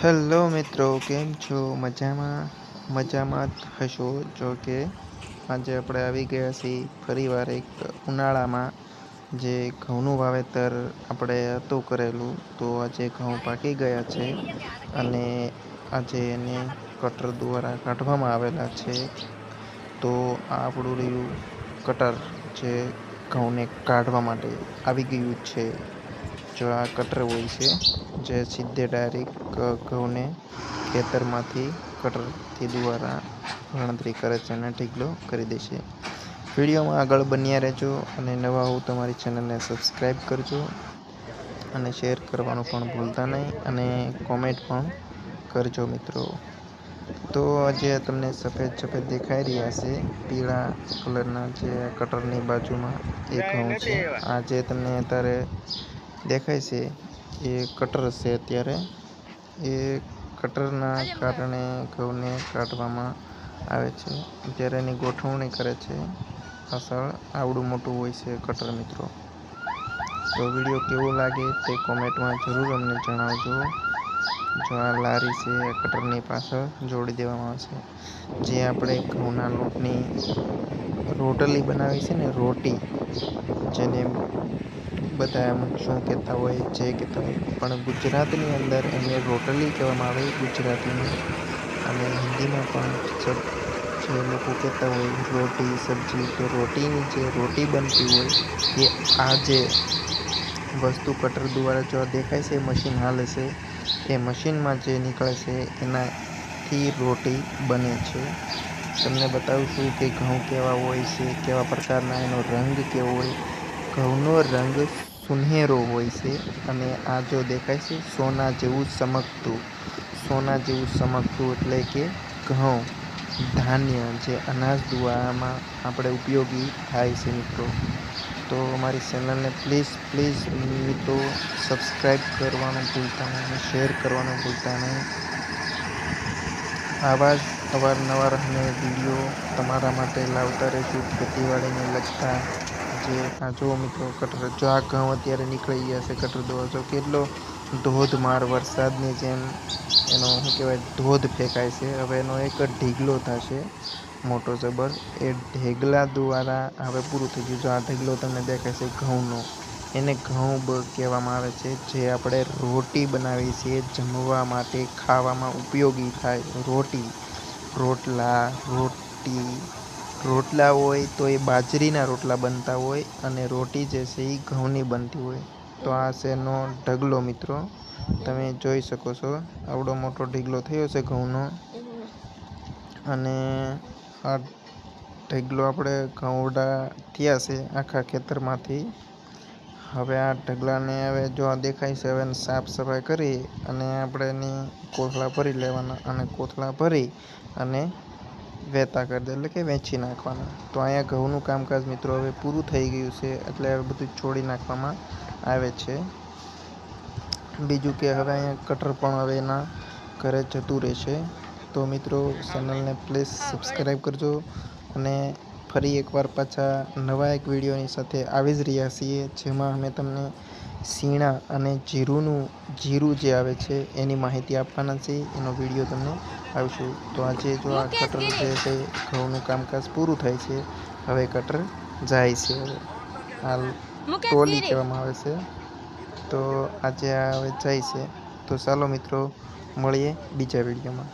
Hello મિત્રો, કેમ છો? મજામાં જ હશો? જો કે આજે આપણે આવી ગયા છીએ ફરીવાર એક ઉનાળામાં જે ઘઉંનું વાવેતર આપણે હતું કરેલું, તો આજે ઘઉં પાકી ગયા છે અને આજે એને કટર દ્વારા કાઢવામાં આવેલા છે. તો આ આપણું રહ્યું કટર જે ઘઉંને કાઢવા માટે આવી ગયું છે. જો આ કટર હોય છે જે સીધે ડાયરેક્ટ ઘઉંને ખેતરમાંથી કટરથી દ્વારા ગણતરી કરે છે અને ઢીગલો કરી દેશે. વિડીયોમાં આગળ બન્યા રહેજો અને નવા હો તમારી ચેનલને સબસ્ક્રાઈબ કરજો અને શેર કરવાનું પણ ભૂલતા નહીં અને કોમેન્ટ પણ કરજો મિત્રો. તો આજે તમને સફેદ દેખાઈ રહ્યા છે, પીળા કલરના જે કટરની બાજુમાં એ ઘઉં છે. આ જે તમને અત્યારે દેખાય છે એ કટર છે. અત્યારે એ કટરના કારણે ઘઉંને કાઢવામાં આવે છે. અત્યારે એની ગોઠવણી કરે છે. પાછળ આવડું મોટું હોય છે કટર મિત્રો. તો વિડીયો કેવો લાગે તે કોમેન્ટમાં જરૂર અમને જણાવજો. જો આ લારી છે એ કટરની પાછળ જોડી દેવામાં આવશે. જે આપણે ઘઉંના લોટની રોટલી બનાવી છે ને, રોટી, જેને બધા શું કહેતા હોય, જે કહેતા હોય, પણ ગુજરાતની અંદર એને રોટલી કહેવામાં આવે ગુજરાતીમાં, અને હિન્દીમાં પણ જે લોકો કહેતા હોય રોટી સબ્જી. તો રોટીની જે રોટી બનતી હોય એ આ જે વસ્તુ કટર દ્વારા જો દેખાય છે મશીન હાલે છે, એ મશીનમાં જે નીકળે છે એનાથી રોટી બને છે. તમને બતાવશું કે ઘઉં કેવા હોય છે, કેવા પ્રકારના, એનો રંગ કેવો હોય. ઘઉંનો રંગ સુનહેરો હોય છે અને આ જો દેખાય છે સોના જેવું ચમકતું એટલે કે ઘઉં ધાન્ય જે અનાજ દ્વારામાં આપણે ઉપયોગી થાય છે મિત્રો. તો અમારી ચેનલને પ્લીઝ મિત્રો સબસ્ક્રાઈબ કરવાનું ભૂલતા નહીં અને શેર કરવાનું ભૂલતા નહીં. આવા જ અવારનવાર અમે વિડીયો તમારા માટે લાવતા રહીશું ખેતીવાડીને લગતા. જે આ જુઓ મિત્રો કટર, જો આ ઘઉં અત્યારે નીકળી ગયા છે કટર દ્વારા. જો કેટલો ધોધમાર વરસાદની જેમ એનો શું કહેવાય ધોધ ફેંકાય છે. હવે એનો એક ઢીગલો થશે મોટો જબર. એ ઢેગલા દ્વારા હવે પૂરું થઈ ગયું. જો આ ઢેગલો તમને દેખાય છે ઘઉંનો, એને ઘઉં કહેવામાં આવે છે. જે આપણે રોટી બનાવીએ છીએ જમવા માટે, ખાવામાં ઉપયોગી થાય. રોટલા હોય તો એ બાજરીના રોટલા બનતા હોય અને રોટી જે છે એ ઘઉંની બનતી હોય. તો આ છે એનો ઢગલો મિત્રો, તમે જોઈ શકો છો. આવડો મોટો ઢીગલો થયો છે ઘઉંનો. અને આ ઢગલો આપણે ઘઉંડા થયા છે આખા ખેતરમાંથી. હવે આ ઢગલાને હવે જો આ દેખાય છે, હવે સાફ સફાઈ કરી અને આપણે એની કોથળા ભરી લેવાના અને કોથળા ભરી અને વેતા કરી દે એટલે કે વેચી નાખવાના. તો અહીંયા ઘઉંનું કામકાજ મિત્રો હવે પૂરું થઈ ગયું છે, એટલે હવે બધું છોડી નાખવામાં આવે છે. બીજું કે હવે અહીંયા કટર પણ હવે એના ઘરે જતું રહેશે. તો મિત્રો ચેનલને પ્લીઝ સબસ્ક્રાઈબ કરજો અને ફરી એકવાર પાછા નવા એક વિડીયોની સાથે આવી જ રહ્યા છીએ, જેમાં અમે તમને શીણા અને જીરું જે આવે છે એની માહિતી આપવાના છે. એનો વિડીયો તમને આવશે. તો આજે જો આ કટર જે છે ઘઉંનું કામકાજ પૂરું થાય છે. હવે કટર જાય છે. હાલ ટ્રોલી કહેવામાં આવે છે. તો આજે આ હવે જાય છે. તો ચાલો મિત્રો મળીએ બીજા વિડીયોમાં.